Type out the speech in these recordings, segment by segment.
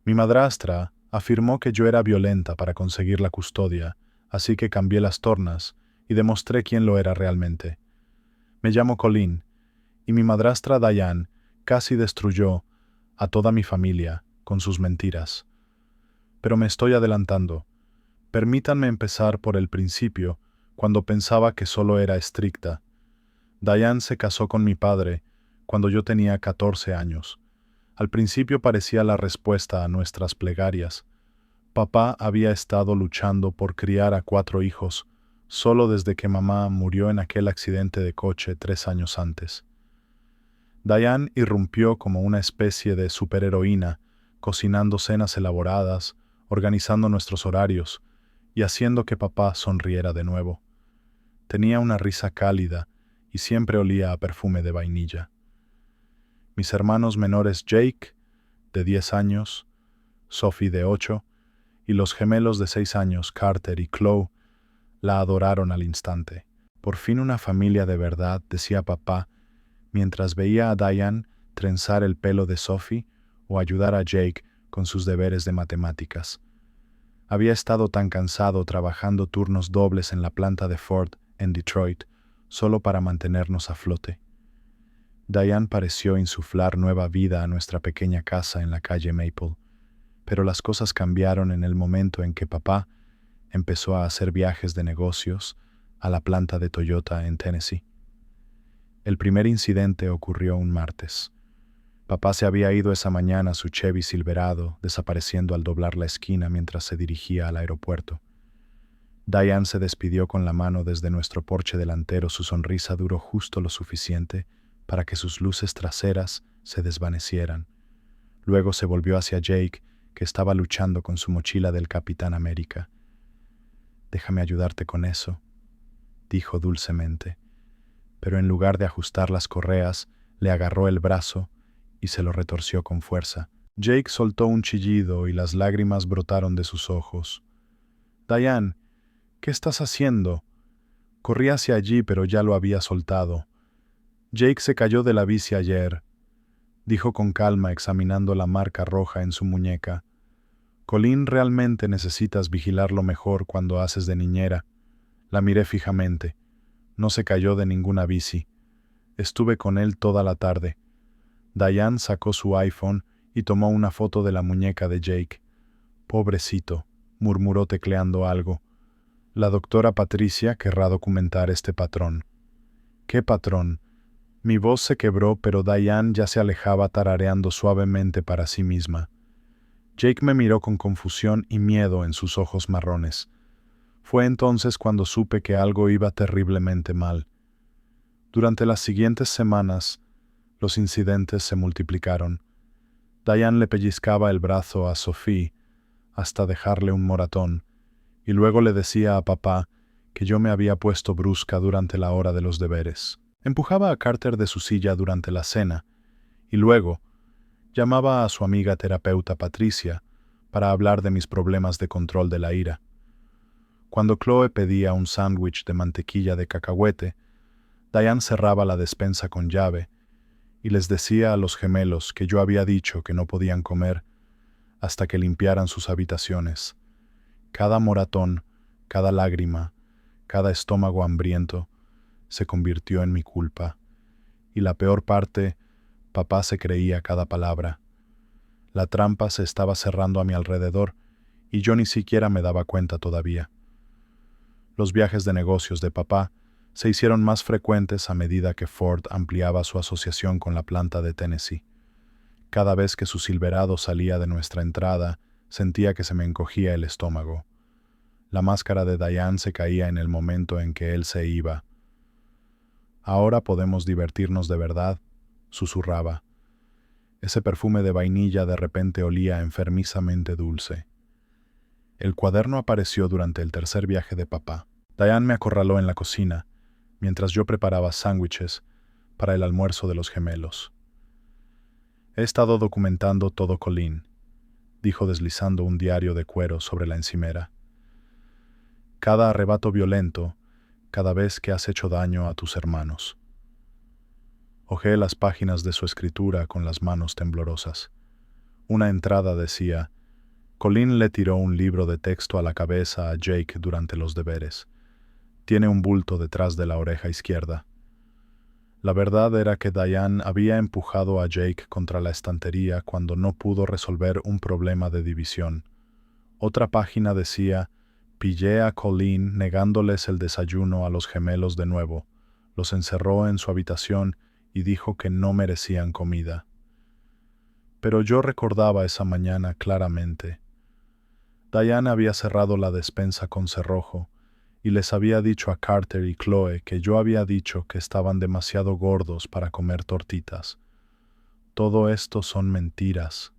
Mi madrastra afirmó que yo era violenta para conseguir la custodia, así que cambié las tornas y demostré quién lo era realmente. Me llamo Colleen, y mi madrastra Diane casi destruyó a toda mi familia con sus mentiras. Pero me estoy adelantando. Permítanme empezar por el principio, cuando pensaba que solo era estricta. Diane se casó con mi padre cuando yo tenía 14 años. Al principio parecía la respuesta a nuestras plegarias. Papá había estado luchando por criar a 4 hijos, solo desde que mamá murió en aquel accidente de coche 3 años antes. Diane irrumpió como una especie de superheroína, cocinando cenas elaboradas, organizando nuestros horarios y haciendo que papá sonriera de nuevo. Tenía una risa cálida y siempre olía a perfume de vainilla. Mis hermanos menores Jake, de 10 años, Sophie, de 8, y los gemelos de 6 años, Carter y Chloe, la adoraron al instante. Por fin una familia de verdad, decía papá, mientras veía a Diane trenzar el pelo de Sophie o ayudar a Jake con sus deberes de matemáticas. Había estado tan cansado trabajando turnos dobles en la planta de Ford en Detroit, solo para mantenernos a flote. Diane pareció insuflar nueva vida a nuestra pequeña casa en la calle Maple, pero las cosas cambiaron en el momento en que papá empezó a hacer viajes de negocios a la planta de Toyota en Tennessee. El primer incidente ocurrió un martes. Papá se había ido esa mañana a su Chevy Silverado, desapareciendo al doblar la esquina mientras se dirigía al aeropuerto. Diane se despidió con la mano desde nuestro porche delantero. Su sonrisa duró justo lo suficiente para que sus luces traseras se desvanecieran. Luego se volvió hacia Jake, que estaba luchando con su mochila del Capitán América. «Déjame ayudarte con eso», dijo dulcemente, pero en lugar de ajustar las correas, le agarró el brazo y se lo retorció con fuerza. Jake soltó un chillido y las lágrimas brotaron de sus ojos. «Diane, ¿qué estás haciendo?» Corrí hacia allí, pero ya lo había soltado. «Jake se cayó de la bici ayer», dijo con calma, examinando la marca roja en su muñeca. «Colleen, realmente necesitas vigilarlo mejor cuando haces de niñera». La miré fijamente. No se cayó de ninguna bici. Estuve con él toda la tarde. Diane sacó su iPhone y tomó una foto de la muñeca de Jake. «Pobrecito», murmuró tecleando algo. «La doctora Patricia querrá documentar este patrón». «¿Qué patrón?» Mi voz se quebró, pero Diane ya se alejaba tarareando suavemente para sí misma. Jake me miró con confusión y miedo en sus ojos marrones. Fue entonces cuando supe que algo iba terriblemente mal. Durante las siguientes semanas, los incidentes se multiplicaron. Diane le pellizcaba el brazo a Sophie hasta dejarle un moratón, y luego le decía a papá que yo me había puesto brusca durante la hora de los deberes. Empujaba a Carter de su silla durante la cena, y luego llamaba a su amiga terapeuta Patricia para hablar de mis problemas de control de la ira. Cuando Chloe pedía un sándwich de mantequilla de cacahuete, Diane cerraba la despensa con llave y les decía a los gemelos que yo había dicho que no podían comer hasta que limpiaran sus habitaciones. Cada moratón, cada lágrima, cada estómago hambriento se convirtió en mi culpa, y la peor parte, papá se creía cada palabra. La trampa se estaba cerrando a mi alrededor y yo ni siquiera me daba cuenta todavía. Los viajes de negocios de papá se hicieron más frecuentes a medida que Ford ampliaba su asociación con la planta de Tennessee. Cada vez que su Silverado salía de nuestra entrada, sentía que se me encogía el estómago. La máscara de Diane se caía en el momento en que él se iba. «Ahora podemos divertirnos de verdad», susurraba. Ese perfume de vainilla de repente olía enfermizamente dulce. El cuaderno apareció durante el tercer viaje de papá. Diane me acorraló en la cocina, mientras yo preparaba sándwiches para el almuerzo de los gemelos. «He estado documentando todo, Colleen», dijo deslizando un diario de cuero sobre la encimera. «Cada arrebato violento, cada vez que has hecho daño a tus hermanos». Hojeé las páginas de su escritura con las manos temblorosas. Una entrada decía: Colin le tiró un libro de texto a la cabeza a Jake durante los deberes. Tiene un bulto detrás de la oreja izquierda. La verdad era que Diane había empujado a Jake contra la estantería cuando no pudo resolver un problema de división. Otra página decía: pillé a Colin negándoles el desayuno a los gemelos de nuevo. Los encerró en su habitación y dijo que no merecían comida. Pero yo recordaba esa mañana claramente. Diane había cerrado la despensa con cerrojo y les había dicho a Carter y Chloe que yo había dicho que estaban demasiado gordos para comer tortitas. Todo esto son mentiras,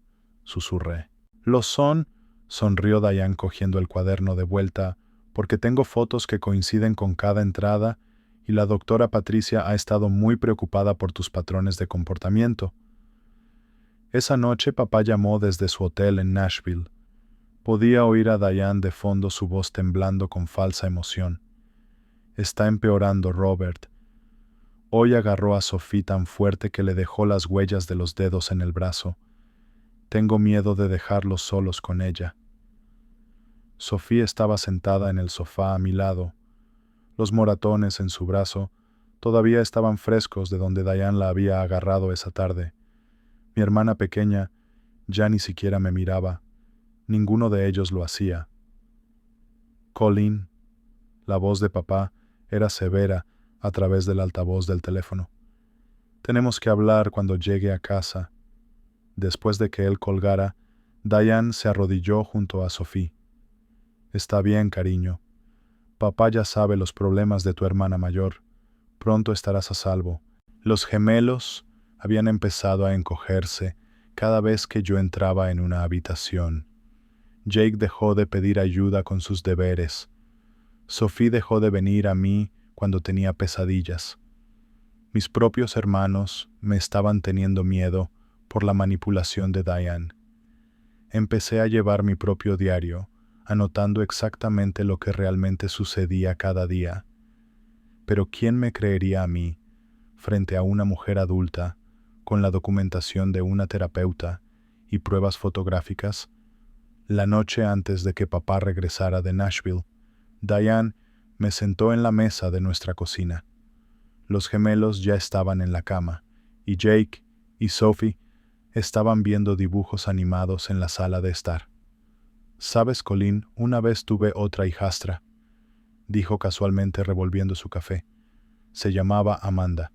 susurré. Lo son, sonrió Diane cogiendo el cuaderno de vuelta, porque tengo fotos que coinciden con cada entrada y la doctora Patricia ha estado muy preocupada por tus patrones de comportamiento. Esa noche papá llamó desde su hotel en Nashville. Podía oír a Diane de fondo, su voz temblando con falsa emoción. Está empeorando, Robert. Hoy agarró a Sophie tan fuerte que le dejó las huellas de los dedos en el brazo. Tengo miedo de dejarlos solos con ella. Sophie estaba sentada en el sofá a mi lado. Los moratones en su brazo todavía estaban frescos de donde Diane la había agarrado esa tarde. Mi hermana pequeña ya ni siquiera me miraba. Ninguno de ellos lo hacía. Colin, la voz de papá era severa a través del altavoz del teléfono. Tenemos que hablar cuando llegue a casa. Después de que él colgara, Diane se arrodilló junto a Sophie. Está bien, cariño. Papá ya sabe los problemas de tu hermana mayor. Pronto estarás a salvo. Los gemelos habían empezado a encogerse cada vez que yo entraba en una habitación. Jake dejó de pedir ayuda con sus deberes. Sophie dejó de venir a mí cuando tenía pesadillas. Mis propios hermanos me estaban teniendo miedo por la manipulación de Diane. Empecé a llevar mi propio diario, anotando exactamente lo que realmente sucedía cada día. Pero ¿quién me creería a mí, frente a una mujer adulta, con la documentación de una terapeuta y pruebas fotográficas? La noche antes de que papá regresara de Nashville, Diane me sentó en la mesa de nuestra cocina. Los gemelos ya estaban en la cama, y Jake y Sophie estaban viendo dibujos animados en la sala de estar. «¿Sabes, Colin, una vez tuve otra hijastra», dijo casualmente revolviendo su café. Se llamaba Amanda.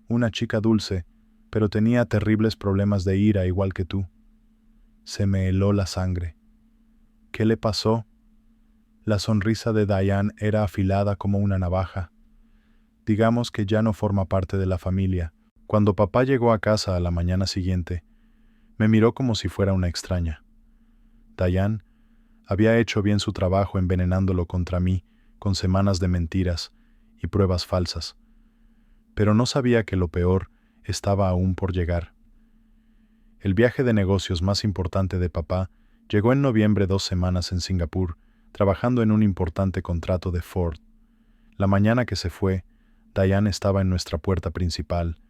Una chica dulce, pero tenía terribles problemas de ira igual que tú. Se me heló la sangre. ¿Qué le pasó? La sonrisa de Diane era afilada como una navaja. Digamos que ya no forma parte de la familia. Cuando papá llegó a casa a la mañana siguiente, me miró como si fuera una extraña. Diane había hecho bien su trabajo envenenándolo contra mí con semanas de mentiras y pruebas falsas. Pero no sabía que lo peor estaba aún por llegar. El viaje de negocios más importante de papá llegó en noviembre, 2 semanas en Singapur, trabajando en un importante contrato de Ford. La mañana que se fue, Diane estaba en nuestra puerta principal,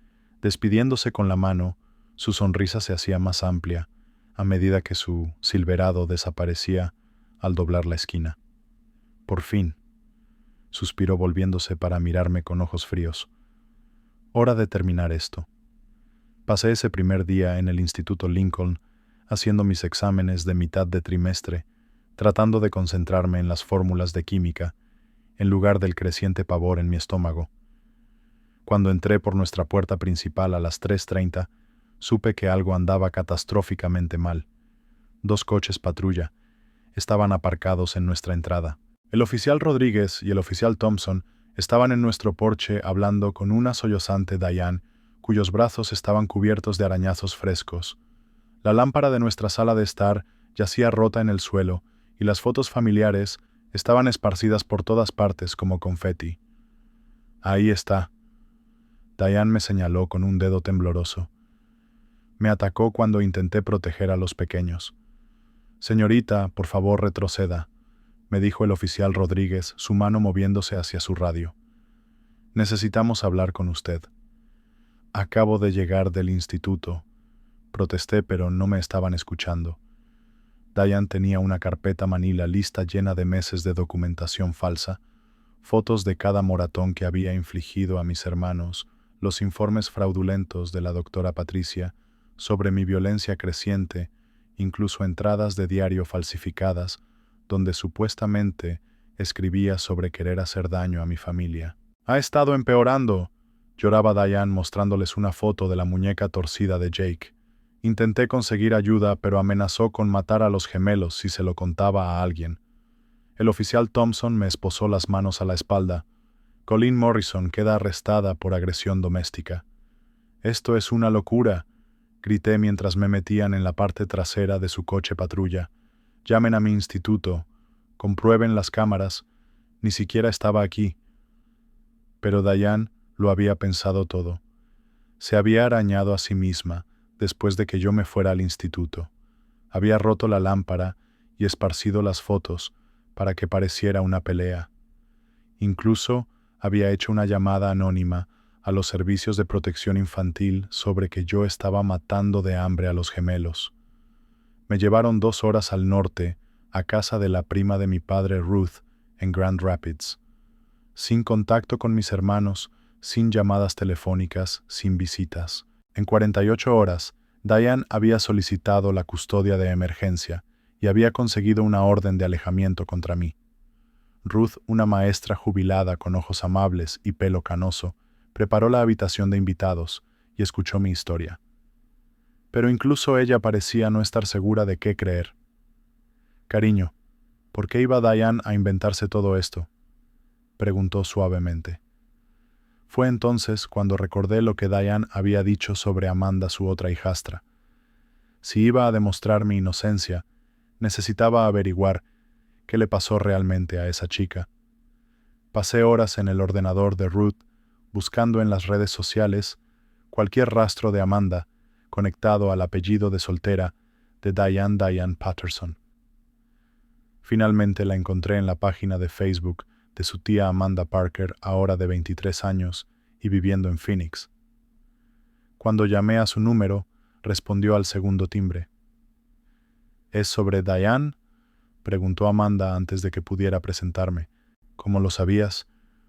despidiéndose con la mano. Su sonrisa se hacía más amplia a medida que su Silverado desaparecía al doblar la esquina. Por fin, suspiró volviéndose para mirarme con ojos fríos. Hora de terminar esto. Pasé ese primer día en el Instituto Lincoln, haciendo mis exámenes de mitad de trimestre, tratando de concentrarme en las fórmulas de química, en lugar del creciente pavor en mi estómago. Cuando entré por nuestra puerta principal a las 3:30, supe que algo andaba catastróficamente mal. 2 coches patrulla estaban aparcados en nuestra entrada. El oficial Rodríguez y el oficial Thompson estaban en nuestro porche hablando con una sollozante Diane, cuyos brazos estaban cubiertos de arañazos frescos. La lámpara de nuestra sala de estar yacía rota en el suelo y las fotos familiares estaban esparcidas por todas partes como confeti. Ahí está. Diane me señaló con un dedo tembloroso. Me atacó cuando intenté proteger a los pequeños. Señorita, por favor, retroceda, me dijo el oficial Rodríguez, su mano moviéndose hacia su radio. Necesitamos hablar con usted. Acabo de llegar del instituto. Protesté, pero no me estaban escuchando. Diane tenía una carpeta manila lista llena de meses de documentación falsa, fotos de cada moratón que había infligido a mis hermanos, los informes fraudulentos de la doctora Patricia sobre mi violencia creciente, incluso entradas de diario falsificadas, donde supuestamente escribía sobre querer hacer daño a mi familia. «Ha estado empeorando», lloraba Diane mostrándoles una foto de la muñeca torcida de Jake. Intenté conseguir ayuda, pero amenazó con matar a los gemelos si se lo contaba a alguien. El oficial Thompson me esposó las manos a la espalda. Colleen Morrison queda arrestada por agresión doméstica. «Esto es una locura», grité mientras me metían en la parte trasera de su coche patrulla. «Llamen a mi instituto. Comprueben las cámaras. Ni siquiera estaba aquí». Pero Diane lo había pensado todo. Se había arañado a sí misma después de que yo me fuera al instituto. Había roto la lámpara y esparcido las fotos para que pareciera una pelea. Incluso había hecho una llamada anónima a los servicios de protección infantil sobre que yo estaba matando de hambre a los gemelos. Me llevaron 2 horas al norte, a casa de la prima de mi padre Ruth, en Grand Rapids. Sin contacto con mis hermanos, sin llamadas telefónicas, sin visitas. En 48 horas, Diane había solicitado la custodia de emergencia y había conseguido una orden de alejamiento contra mí. Ruth, una maestra jubilada con ojos amables y pelo canoso, preparó la habitación de invitados y escuchó mi historia. Pero incluso ella parecía no estar segura de qué creer. «Cariño, ¿por qué iba Diane a inventarse todo esto?», preguntó suavemente. Fue entonces cuando recordé lo que Diane había dicho sobre Amanda, su otra hijastra. Si iba a demostrar mi inocencia, necesitaba averiguar qué le pasó realmente a esa chica. Pasé horas en el ordenador de Ruth, buscando en las redes sociales cualquier rastro de Amanda conectado al apellido de soltera de Diane Patterson. Finalmente la encontré en la página de Facebook de su tía Amanda Parker, ahora de 23 años y viviendo en Phoenix. Cuando llamé a su número, respondió al segundo timbre. «¿Es sobre Diane?», preguntó Amanda antes de que pudiera presentarme. «¿Cómo lo sabías?».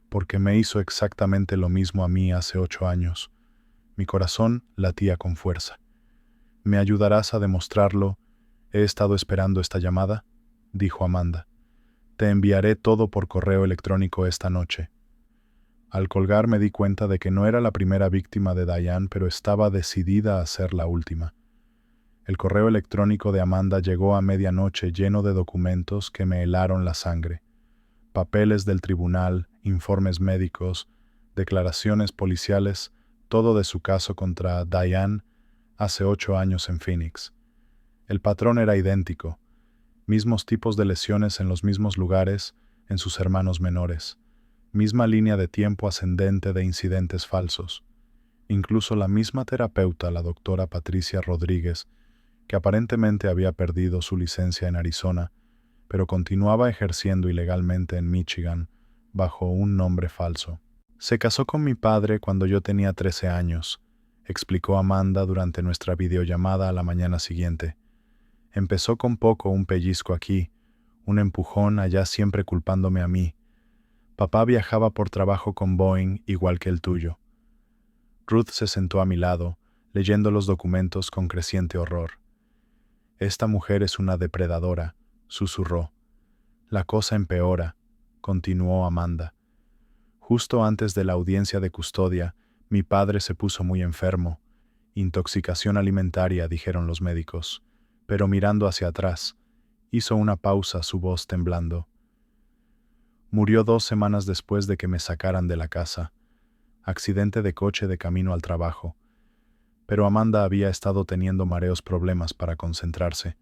«Porque me hizo exactamente lo mismo a mí hace 8 años. Mi corazón latía con fuerza». «¿Me ayudarás a demostrarlo? He estado esperando esta llamada», dijo Amanda. «Te enviaré todo por correo electrónico esta noche». Al colgar me di cuenta de que no era la primera víctima de Diane, pero estaba decidida a ser la última. El correo electrónico de Amanda llegó a medianoche lleno de documentos que me helaron la sangre. Papeles del tribunal, informes médicos, declaraciones policiales, todo de su caso contra Diane hace 8 años en Phoenix. El patrón era idéntico. Mismos tipos de lesiones en los mismos lugares, en sus hermanos menores. Misma línea de tiempo ascendente de incidentes falsos. Incluso la misma terapeuta, la doctora Patricia Rodríguez, que aparentemente había perdido su licencia en Arizona, pero continuaba ejerciendo ilegalmente en Michigan, bajo un nombre falso. «Se casó con mi padre cuando yo tenía 13 años», explicó Amanda durante nuestra videollamada a la mañana siguiente. «Empezó con un pellizco aquí, un empujón allá, siempre culpándome a mí. Papá viajaba por trabajo con Boeing igual que el tuyo». Ruth se sentó a mi lado, leyendo los documentos con creciente horror. «Esta mujer es una depredadora», susurró. «La cosa empeora», continuó Amanda. «Justo antes de la audiencia de custodia, mi padre se puso muy enfermo. Intoxicación alimentaria, dijeron los médicos. Pero mirando hacia atrás, hizo una pausa, su voz temblando. Murió 2 semanas después de que me sacaran de la casa. Accidente de coche de camino al trabajo. Pero Amanda había estado teniendo mareos, problemas para concentrarse.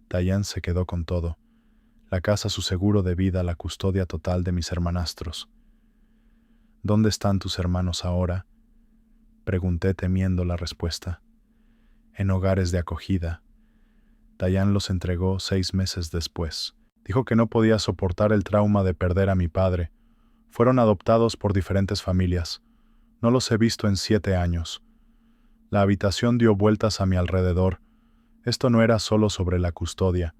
Diane se quedó con todo. La casa, su seguro de vida, la custodia total de mis hermanastros. ¿Dónde están tus hermanos ahora?», pregunté temiendo la respuesta. «En hogares de acogida». Diane los entregó 6 meses después. Dijo que no podía soportar el trauma de perder a mi padre. Fueron adoptados por diferentes familias. No los he visto en 7 años. La habitación dio vueltas a mi alrededor. Esto no era solo sobre la custodia.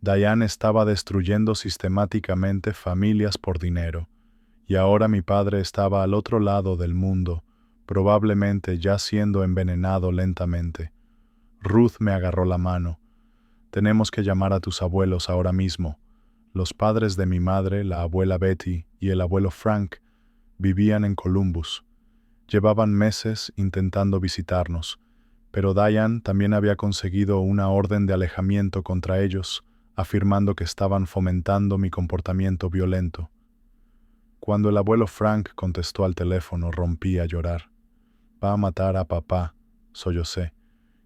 Diane estaba destruyendo sistemáticamente familias por dinero, y ahora mi padre estaba al otro lado del mundo, probablemente ya siendo envenenado lentamente. Ruth me agarró la mano. Tenemos que llamar a tus abuelos ahora mismo. Los padres de mi madre, la abuela Betty y el abuelo Frank, vivían en Columbus. Llevaban meses intentando visitarnos, pero Diane también había conseguido una orden de alejamiento contra ellos, afirmando que estaban fomentando mi comportamiento violento. Cuando el abuelo Frank contestó al teléfono, rompí a llorar. Va a matar a papá, sollocé,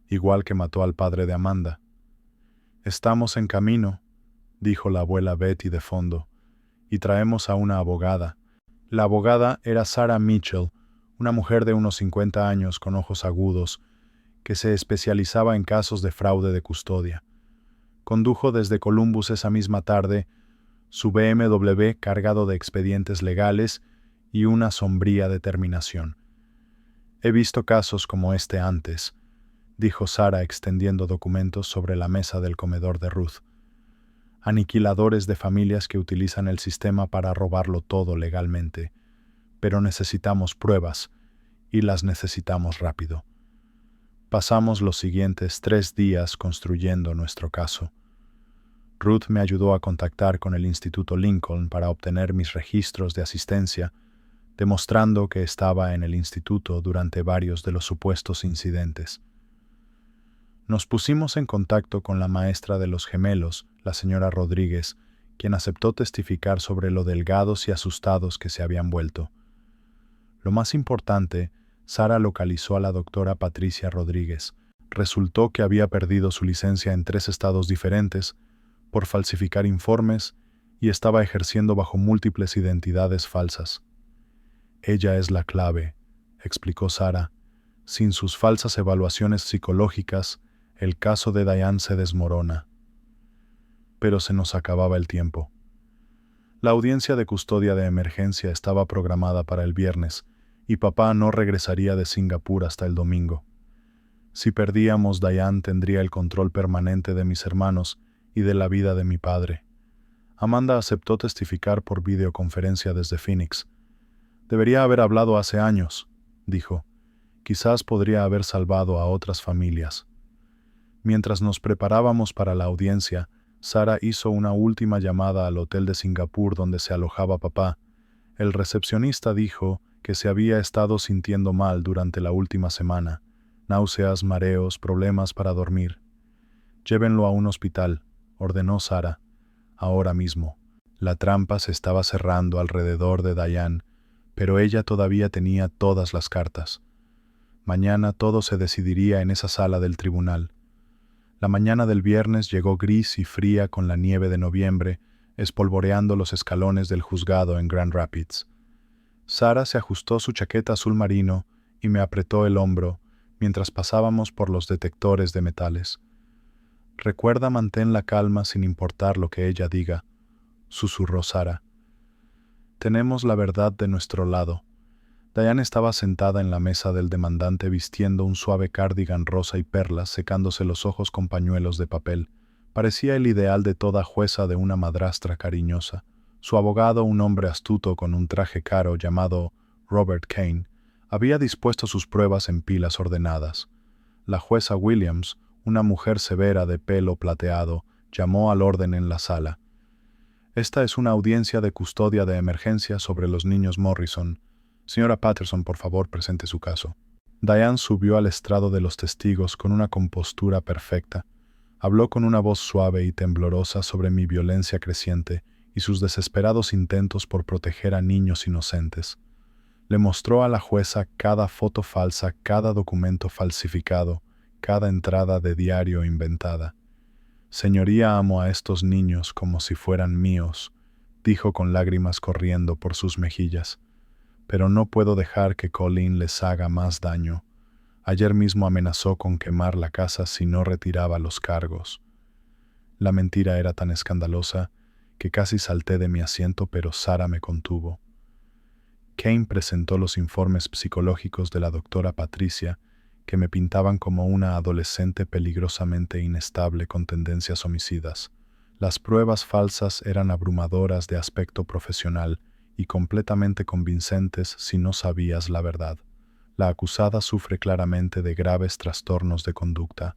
igual que mató al padre de Amanda. Estamos en camino, dijo la abuela Betty de fondo, y traemos a una abogada. La abogada era Sarah Mitchell, una mujer de unos 50 años con ojos agudos, que se especializaba en casos de fraude de custodia. Condujo desde Columbus esa misma tarde su BMW cargado de expedientes legales y una sombría determinación. He visto casos como este antes, dijo Sarah extendiendo documentos sobre la mesa del comedor de Ruth. Aniquiladores de familias que utilizan el sistema para robarlo todo legalmente. Pero necesitamos pruebas, y las necesitamos rápido. Pasamos los siguientes 3 días construyendo nuestro caso. Ruth me ayudó a contactar con el Instituto Lincoln para obtener mis registros de asistencia, demostrando que estaba en el instituto durante varios de los supuestos incidentes. Nos pusimos en contacto con la maestra de los gemelos, la señora Rodríguez, quien aceptó testificar sobre lo delgados y asustados que se habían vuelto. Lo más importante, Sarah localizó a la doctora Patricia Rodríguez. Resultó que había perdido su licencia en 3 estados diferentes por falsificar informes y estaba ejerciendo bajo múltiples identidades falsas. Ella es la clave, explicó Sarah. Sin sus falsas evaluaciones psicológicas, el caso de Diane se desmorona. Pero se nos acababa el tiempo. La audiencia de custodia de emergencia estaba programada para el viernes, y papá no regresaría de Singapur hasta el domingo. Si perdíamos, Diane tendría el control permanente de mis hermanos y de la vida de mi padre. Amanda aceptó testificar por videoconferencia desde Phoenix. Debería haber hablado hace años, dijo. Quizás podría haber salvado a otras familias. Mientras nos preparábamos para la audiencia, Sarah hizo una última llamada al hotel de Singapur donde se alojaba papá. El recepcionista dijo que se había estado sintiendo mal durante la última semana. Náuseas, mareos, problemas para dormir. Llévenlo a un hospital, ordenó Sarah. Ahora mismo. La trampa se estaba cerrando alrededor de Diane, pero ella todavía tenía todas las cartas. Mañana todo se decidiría en esa sala del tribunal. La mañana del viernes llegó gris y fría con la nieve de noviembre, espolvoreando los escalones del juzgado en Grand Rapids. Sarah se ajustó su chaqueta azul marino y me apretó el hombro mientras pasábamos por los detectores de metales. Recuerda, mantén la calma sin importar lo que ella diga, susurró Sarah. Tenemos la verdad de nuestro lado. Diane estaba sentada en la mesa del demandante vistiendo un suave cardigan rosa y perlas, secándose los ojos con pañuelos de papel. Parecía el ideal de toda jueza de una madrastra cariñosa. Su abogado, un hombre astuto con un traje caro llamado Robert Kane, había dispuesto sus pruebas en pilas ordenadas. La jueza Williams, una mujer severa de pelo plateado, llamó al orden en la sala. Esta es una audiencia de custodia de emergencia sobre los niños Morrison. Señora Patterson, por favor, presente su caso. Diane subió al estrado de los testigos con una compostura perfecta. Habló con una voz suave y temblorosa sobre mi violencia creciente y sus desesperados intentos por proteger a niños inocentes. Le mostró a la jueza cada foto falsa, cada documento falsificado, cada entrada de diario inventada. Señoría, amo a estos niños como si fueran míos, dijo con lágrimas corriendo por sus mejillas. Pero no puedo dejar que Colleen les haga más daño. Ayer mismo amenazó con quemar la casa si no retiraba los cargos. La mentira era tan escandalosa que casi salté de mi asiento, pero Sarah me contuvo. Kane presentó los informes psicológicos de la doctora Patricia, que me pintaban como una adolescente peligrosamente inestable con tendencias homicidas. Las pruebas falsas eran abrumadoras de aspecto profesional y completamente convincentes si no sabías la verdad. La acusada sufre claramente de graves trastornos de conducta,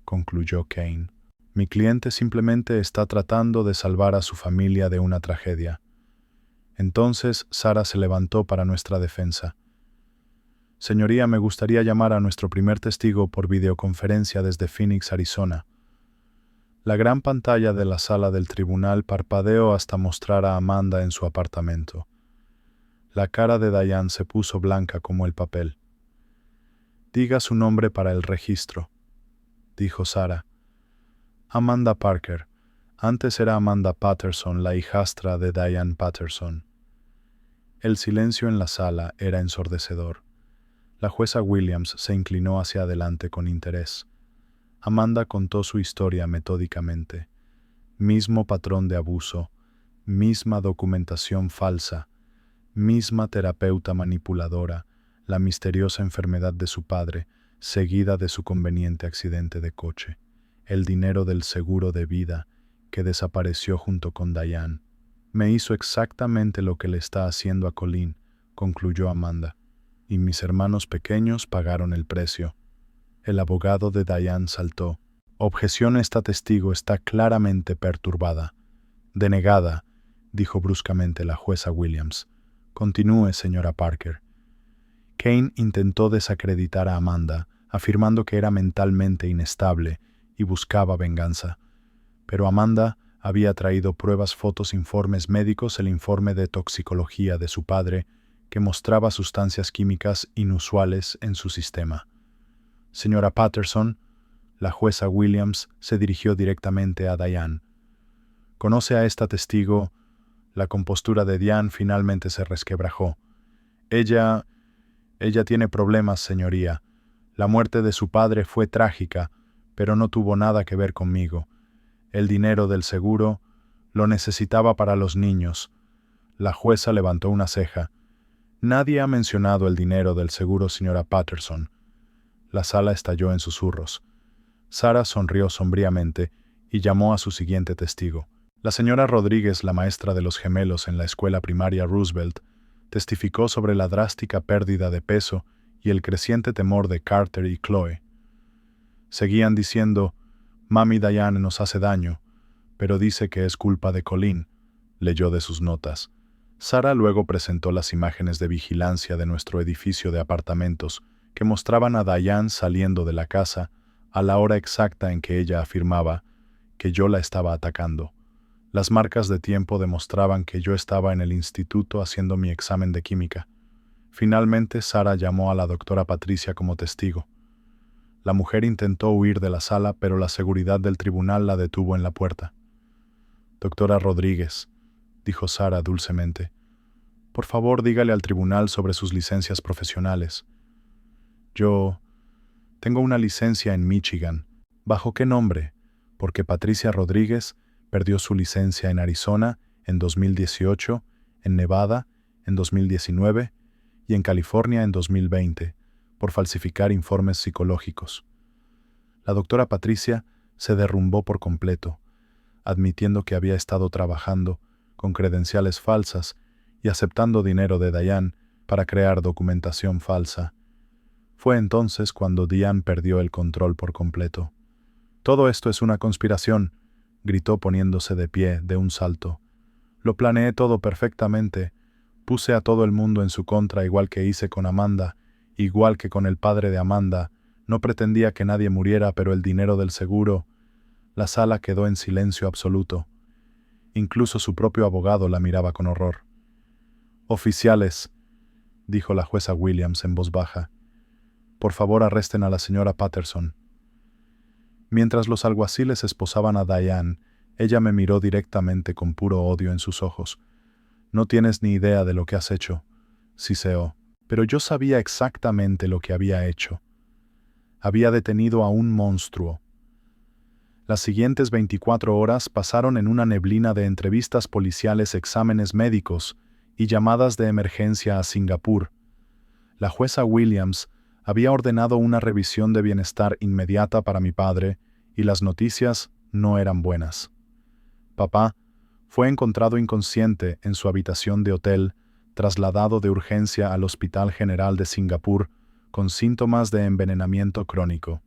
concluyó Kane. Mi cliente simplemente está tratando de salvar a su familia de una tragedia. Entonces Sara se levantó para nuestra defensa. Señoría, me gustaría llamar a nuestro primer testigo por videoconferencia desde Phoenix, Arizona. La gran pantalla de la sala del tribunal parpadeó hasta mostrar a Amanda en su apartamento. La cara de Diane se puso blanca como el papel. Diga su nombre para el registro, dijo Sara. Amanda Parker. Antes era Amanda Patterson, la hijastra de Diane Patterson. El silencio en la sala era ensordecedor. La jueza Williams se inclinó hacia adelante con interés. Amanda contó su historia metódicamente. Mismo patrón de abuso, misma documentación falsa, misma terapeuta manipuladora, la misteriosa enfermedad de su padre, seguida de su conveniente accidente de coche, el dinero del seguro de vida, que desapareció junto con Diane. Me hizo exactamente lo que le está haciendo a Colleen, concluyó Amanda, y mis hermanos pequeños pagaron el precio. El abogado de Diane saltó. Objeción, esta testigo está claramente perturbada. Denegada, dijo bruscamente la jueza Williams. Continúe, señora Parker. Kane intentó desacreditar a Amanda, afirmando que era mentalmente inestable y buscaba venganza. Pero Amanda había traído pruebas, fotos, informes médicos, el informe de toxicología de su padre, que mostraba sustancias químicas inusuales en su sistema. Señora Patterson, la jueza Williams se dirigió directamente a Diane. ¿Conoce a esta testigo? La compostura de Diane finalmente se resquebrajó. Ella tiene problemas, señoría. La muerte de su padre fue trágica, pero no tuvo nada que ver conmigo. El dinero del seguro lo necesitaba para los niños. La jueza levantó una ceja. Nadie ha mencionado el dinero del seguro, señora Patterson. La sala estalló en susurros. Sara sonrió sombríamente y llamó a su siguiente testigo. La señora Rodríguez, la maestra de los gemelos en la escuela primaria Roosevelt, testificó sobre la drástica pérdida de peso y el creciente temor de Carter y Chloe. Seguían diciendo, «Mami Diane nos hace daño, pero dice que es culpa de Colleen», leyó de sus notas. Sara luego presentó las imágenes de vigilancia de nuestro edificio de apartamentos que mostraban a Diane saliendo de la casa a la hora exacta en que ella afirmaba que yo la estaba atacando. Las marcas de tiempo demostraban que yo estaba en el instituto haciendo mi examen de química. Finalmente, Sara llamó a la doctora Patricia como testigo. La mujer intentó huir de la sala, pero la seguridad del tribunal la detuvo en la puerta. «Doctora Rodríguez», dijo Sara dulcemente, «por favor dígale al tribunal sobre sus licencias profesionales». «Yo tengo una licencia en Michigan». «¿Bajo qué nombre?» «Porque Patricia Rodríguez perdió su licencia en Arizona en 2018, en Nevada en 2019 y en California en 2020, por falsificar informes psicológicos». La doctora Patricia se derrumbó por completo, admitiendo que había estado trabajando con credenciales falsas y aceptando dinero de Diane para crear documentación falsa. Fue entonces cuando Diane perdió el control por completo. «Todo esto es una conspiración», gritó poniéndose de pie de un salto. «Lo planeé todo perfectamente. Puse a todo el mundo en su contra, igual que hice con Amanda, igual que con el padre de Amanda. No pretendía que nadie muriera, pero el dinero del seguro». La sala quedó en silencio absoluto. Incluso su propio abogado la miraba con horror. «Oficiales», dijo la jueza Williams en voz baja, «por favor arresten a la señora Patterson». Mientras los alguaciles esposaban a Diane, ella me miró directamente con puro odio en sus ojos. «No tienes ni idea de lo que has hecho», siseó, pero yo sabía exactamente lo que había hecho. Había detenido a un monstruo. Las siguientes 24 horas pasaron en una neblina de entrevistas policiales, exámenes médicos y llamadas de emergencia a Singapur. La jueza Williams Había ordenado una revisión de bienestar inmediata para mi padre y las noticias no eran buenas. Papá fue encontrado inconsciente en su habitación de hotel, trasladado de urgencia al Hospital General de Singapur con síntomas de envenenamiento crónico.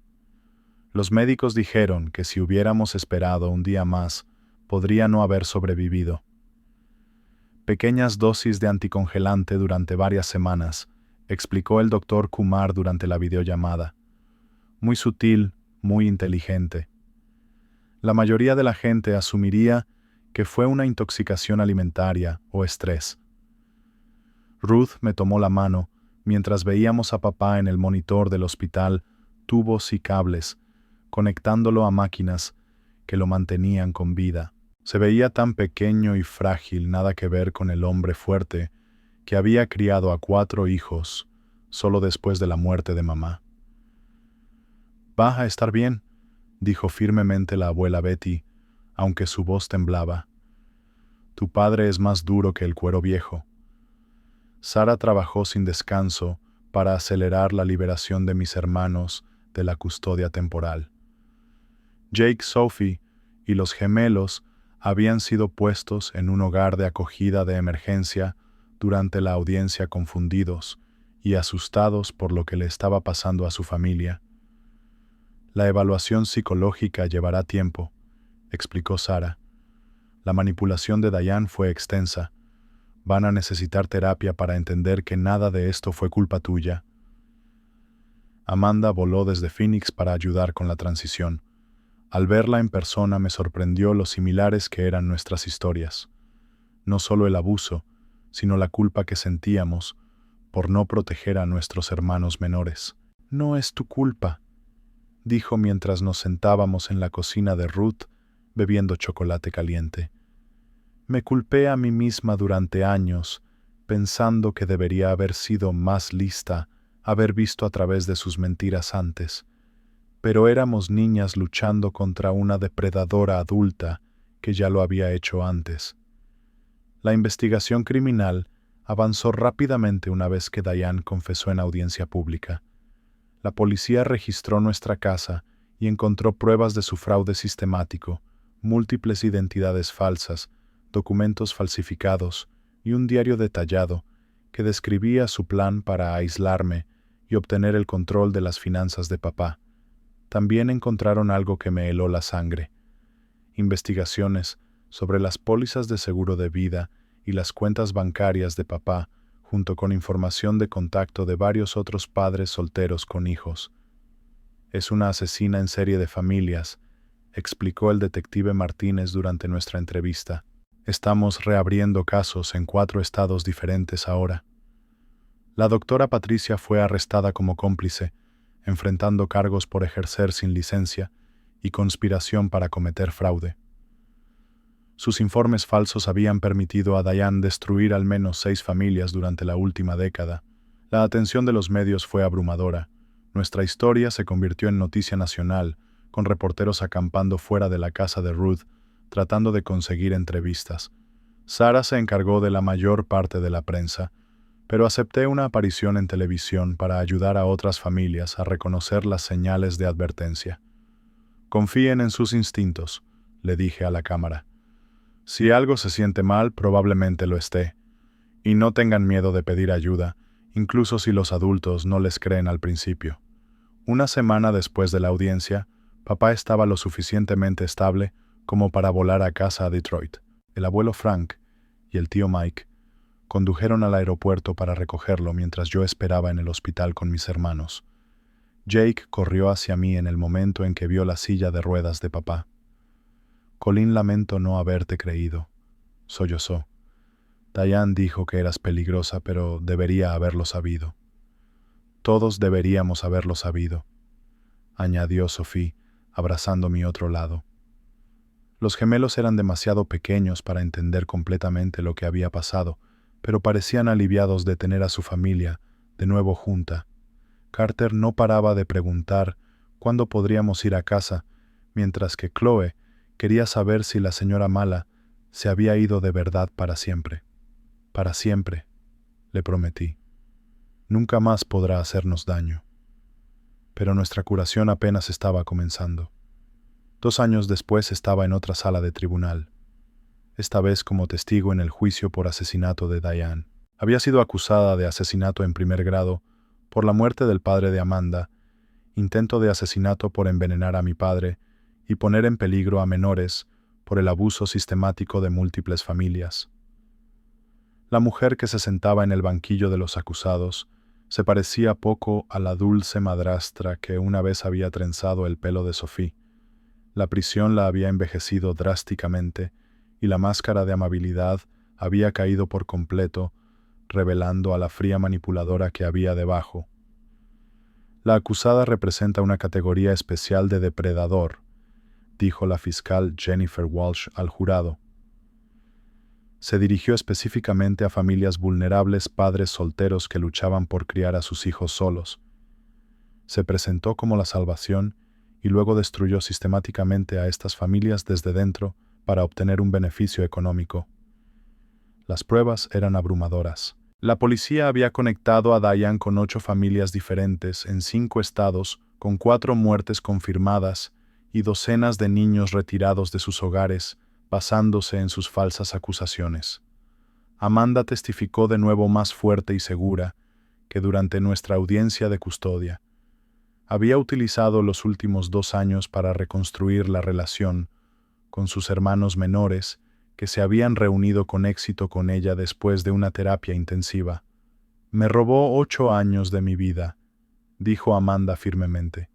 Los médicos dijeron que si hubiéramos esperado un día más, podría no haber sobrevivido. Pequeñas dosis de anticongelante durante varias semanas, explicó el doctor Kumar durante la videollamada. Muy sutil, muy inteligente. La mayoría de la gente asumiría que fue una intoxicación alimentaria o estrés. Ruth me tomó la mano mientras veíamos a papá en el monitor del hospital, tubos y cables, conectándolo a máquinas que lo mantenían con vida. Se veía tan pequeño y frágil, nada que ver con el hombre fuerte que había criado a 4 hijos solo después de la muerte de mamá. «Va a estar bien», dijo firmemente la abuela Betty, aunque su voz temblaba. «Tu padre es más duro que el cuero viejo». Sara trabajó sin descanso para acelerar la liberación de mis hermanos de la custodia temporal. Jake, Sophie y los gemelos habían sido puestos en un hogar de acogida de emergencia durante la audiencia, confundidos y asustados por lo que le estaba pasando a su familia. «La evaluación psicológica llevará tiempo», explicó Sara. «La manipulación de Diane fue extensa. Van a necesitar terapia para entender que nada de esto fue culpa tuya». Amanda voló desde Phoenix para ayudar con la transición. Al verla en persona me sorprendió lo similares que eran nuestras historias. No solo el abuso, sino la culpa que sentíamos por no proteger a nuestros hermanos menores. «No es tu culpa», dijo mientras nos sentábamos en la cocina de Ruth bebiendo chocolate caliente. «Me culpé a mí misma durante años, pensando que debería haber sido más lista, haber visto a través de sus mentiras antes. Pero éramos niñas luchando contra una depredadora adulta que ya lo había hecho antes». La investigación criminal avanzó rápidamente una vez que Diane confesó en audiencia pública. La policía registró nuestra casa y encontró pruebas de su fraude sistemático, múltiples identidades falsas, documentos falsificados y un diario detallado que describía su plan para aislarme y obtener el control de las finanzas de papá. También encontraron algo que me heló la sangre: investigaciones sobre las pólizas de seguro de vida y las cuentas bancarias de papá, junto con información de contacto de varios otros padres solteros con hijos. «Es una asesina en serie de familias», explicó el detective Martínez durante nuestra entrevista. «Estamos reabriendo casos en 4 estados diferentes ahora». La doctora Patricia fue arrestada como cómplice, enfrentando cargos por ejercer sin licencia y conspiración para cometer fraude. Sus informes falsos habían permitido a Diane destruir al menos 6 familias durante la última década. La atención de los medios fue abrumadora. Nuestra historia se convirtió en noticia nacional, con reporteros acampando fuera de la casa de Ruth, tratando de conseguir entrevistas. Sara se encargó de la mayor parte de la prensa, pero acepté una aparición en televisión para ayudar a otras familias a reconocer las señales de advertencia. «Confíen en sus instintos», le dije a la cámara. «Si algo se siente mal, probablemente lo esté. Y no tengan miedo de pedir ayuda, incluso si los adultos no les creen al principio». Una semana después de la audiencia, papá estaba lo suficientemente estable como para volar a casa a Detroit. El abuelo Frank y el tío Mike condujeron al aeropuerto para recogerlo mientras yo esperaba en el hospital con mis hermanos. Jake corrió hacia mí en el momento en que vio la silla de ruedas de papá. «Colin, lamento no haberte creído», sollozó. «Diane dijo que eras peligrosa, pero debería haberlo sabido». «Todos deberíamos haberlo sabido», añadió Sophie, abrazando mi otro lado. Los gemelos eran demasiado pequeños para entender completamente lo que había pasado, pero parecían aliviados de tener a su familia de nuevo junta. Carter no paraba de preguntar cuándo podríamos ir a casa, mientras que Chloe quería saber si la señora Mala se había ido de verdad para siempre. «Para siempre», le prometí. «Nunca más podrá hacernos daño». pero nuestra curación apenas estaba comenzando. 2 años después estaba en otra sala de tribunal, esta vez como testigo en el juicio por asesinato de Diane. Había sido acusada de asesinato en primer grado por la muerte del padre de Amanda, intento de asesinato por envenenar a mi padre y poner en peligro a menores por el abuso sistemático de múltiples familias. La mujer que se sentaba en el banquillo de los acusados se parecía poco a la dulce madrastra que una vez había trenzado el pelo de Sophie. La prisión la había envejecido drásticamente y la máscara de amabilidad había caído por completo, revelando a la fría manipuladora que había debajo. La acusada representa una categoría especial de depredador, dijo la fiscal Jennifer Walsh al jurado. Se dirigió específicamente a familias vulnerables, padres solteros que luchaban por criar a sus hijos solos. Se presentó como la salvación y luego destruyó sistemáticamente a estas familias desde dentro para obtener un beneficio económico. Las pruebas eran abrumadoras. La policía había conectado a Diane con 8 familias diferentes en 5 estados, con 4 muertes confirmadas y docenas de niños retirados de sus hogares, basándose en sus falsas acusaciones. Amanda testificó de nuevo más fuerte y segura que durante nuestra audiencia de custodia. Había utilizado los últimos 2 años para reconstruir la relación con sus hermanos menores, que se habían reunido con éxito con ella después de una terapia intensiva. Me robó 8 años de mi vida, dijo Amanda firmemente,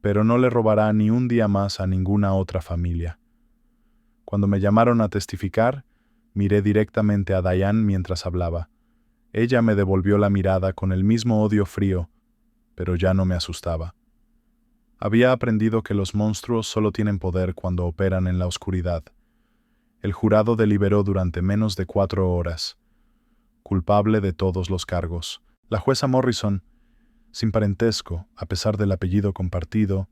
pero no le robará ni un día más a ninguna otra familia. Cuando me llamaron a testificar, miré directamente a Diane mientras hablaba. Ella me devolvió la mirada con el mismo odio frío, pero ya no me asustaba. Había aprendido que los monstruos solo tienen poder cuando operan en la oscuridad. El jurado deliberó durante menos de 4 horas. Culpable de todos los cargos. La jueza Morrison, sin parentesco, a pesar del apellido compartido,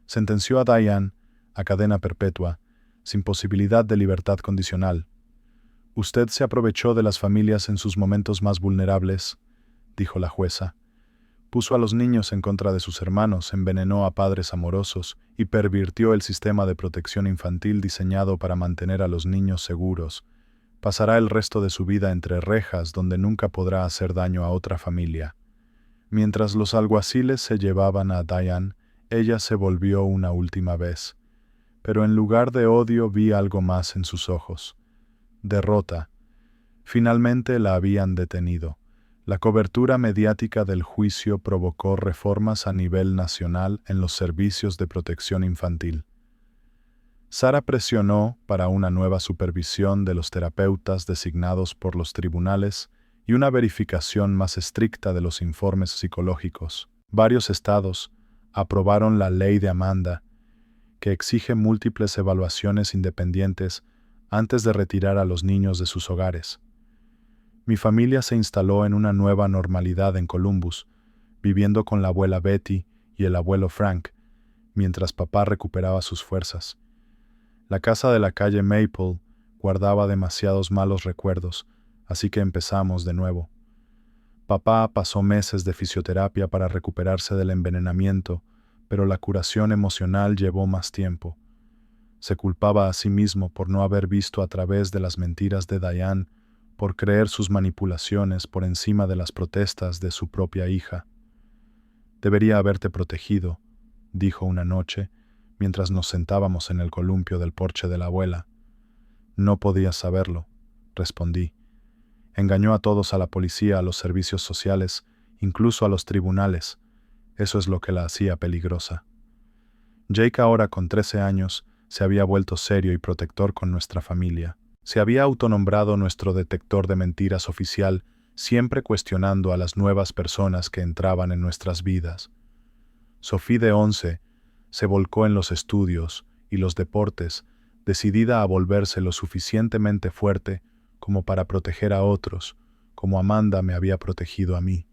sentenció a Diane a cadena perpetua, sin posibilidad de libertad condicional. Usted se aprovechó de las familias en sus momentos más vulnerables, dijo la jueza. Puso a los niños en contra de sus hermanos, envenenó a padres amorosos y pervirtió el sistema de protección infantil diseñado para mantener a los niños seguros. Pasará el resto de su vida entre rejas donde nunca podrá hacer daño a otra familia. Mientras los alguaciles se llevaban a Diane, ella se volvió una última vez. Pero en lugar de odio vi algo más en sus ojos. Derrota. Finalmente la habían detenido. La cobertura mediática del juicio provocó reformas a nivel nacional en los servicios de protección infantil. Sara presionó para una nueva supervisión de los terapeutas designados por los tribunales y una verificación más estricta de los informes psicológicos. Varios estados aprobaron la ley de Amanda, que exige múltiples evaluaciones independientes antes de retirar a los niños de sus hogares. Mi familia se instaló en una nueva normalidad en Columbus, viviendo con la abuela Betty y el abuelo Frank, mientras papá recuperaba sus fuerzas. La casa de la calle Maple guardaba demasiados malos recuerdos, así que empezamos de nuevo. Papá pasó meses de fisioterapia para recuperarse del envenenamiento, pero la curación emocional llevó más tiempo. Se culpaba a sí mismo por no haber visto a través de las mentiras de Diane, por creer sus manipulaciones por encima de las protestas de su propia hija. Debería haberte protegido, dijo una noche, mientras nos sentábamos en el columpio del porche de la abuela. No podías saberlo, respondí. Engañó a todos, a la policía, a los servicios sociales, incluso a los tribunales. Eso es lo que la hacía peligrosa. Jake, ahora con 13 años, se había vuelto serio y protector con nuestra familia. Se había autonombrado nuestro detector de mentiras oficial, siempre cuestionando a las nuevas personas que entraban en nuestras vidas. Sophie, de 11, se volcó en los estudios y los deportes, decidida a volverse lo suficientemente fuerte como para proteger a otros, como Amanda me había protegido a mí.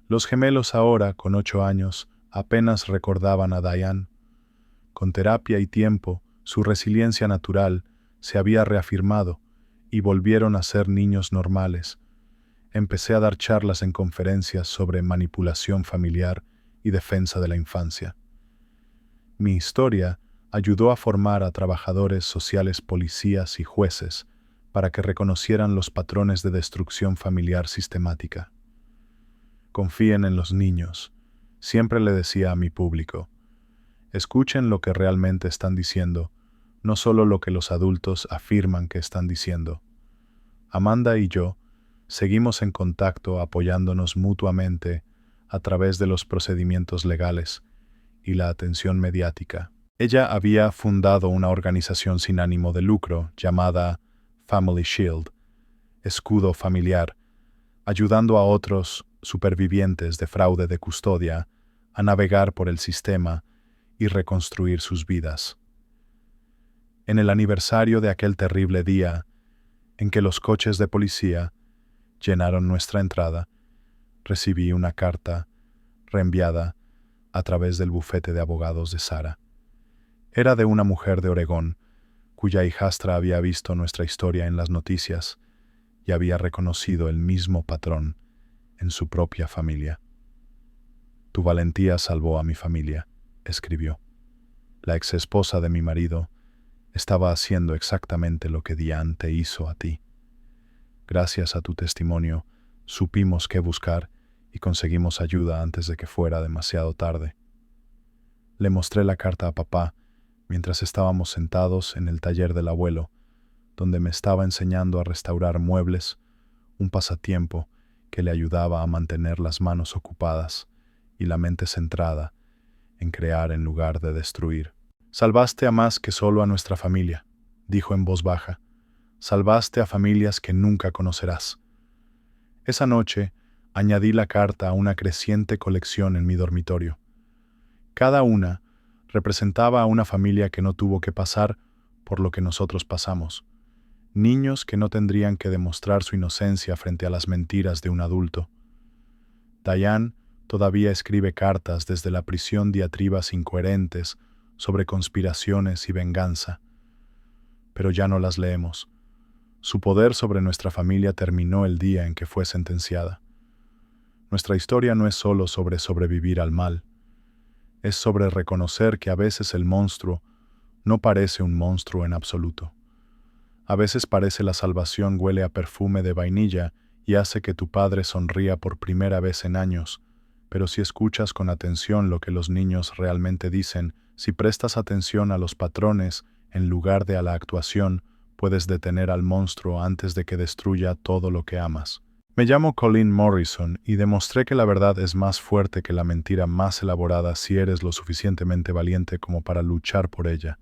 Los gemelos ahora, con 8 años, apenas recordaban a Diane. Con terapia y tiempo, su resiliencia natural se había reafirmado y volvieron a ser niños normales. Empecé a dar charlas en conferencias sobre manipulación familiar y defensa de la infancia. Mi historia ayudó a formar a trabajadores sociales, policías y jueces para que reconocieran los patrones de destrucción familiar sistemática. Confíen en los niños, siempre le decía a mi público. Escuchen lo que realmente están diciendo, no solo lo que los adultos afirman que están diciendo. Amanda y yo seguimos en contacto apoyándonos mutuamente a través de los procedimientos legales y la atención mediática. Ella había fundado una organización sin ánimo de lucro llamada Family Shield, escudo familiar, ayudando a otros supervivientes de fraude de custodia a navegar por el sistema y reconstruir sus vidas. En el aniversario de aquel terrible día en que los coches de policía llenaron nuestra entrada, recibí una carta reenviada a través del bufete de abogados de Sara. Era de una mujer de Oregón, cuya hijastra había visto nuestra historia en las noticias y había reconocido el mismo patrón en su propia familia. Tu valentía salvó a mi familia, escribió. La exesposa de mi marido estaba haciendo exactamente lo que Diane te hizo a ti. Gracias a tu testimonio, supimos qué buscar y conseguimos ayuda antes de que fuera demasiado tarde. Le mostré la carta a papá mientras estábamos sentados en el taller del abuelo, donde me estaba enseñando a restaurar muebles, un pasatiempo que le ayudaba a mantener las manos ocupadas y la mente centrada en crear en lugar de destruir. Salvaste a más que solo a nuestra familia, dijo en voz baja. Salvaste a familias que nunca conocerás. Esa noche, añadí la carta a una creciente colección en mi dormitorio. Cada una representaba a una familia que no tuvo que pasar por lo que nosotros pasamos. Niños que no tendrían que demostrar su inocencia frente a las mentiras de un adulto. Diane todavía escribe cartas desde la prisión, diatribas incoherentes sobre conspiraciones y venganza. Pero ya no las leemos. Su poder sobre nuestra familia terminó el día en que fue sentenciada. Nuestra historia no es solo sobre sobrevivir al mal. Es sobre reconocer que a veces el monstruo no parece un monstruo en absoluto. A veces parece la salvación huele a perfume de vainilla y hace que tu padre sonría por primera vez en años, pero si escuchas con atención lo que los niños realmente dicen, si prestas atención a los patrones en lugar de a la actuación, puedes detener al monstruo antes de que destruya todo lo que amas. Me llamo Colin Morrison y demostré que la verdad es más fuerte que la mentira más elaborada si eres lo suficientemente valiente como para luchar por ella.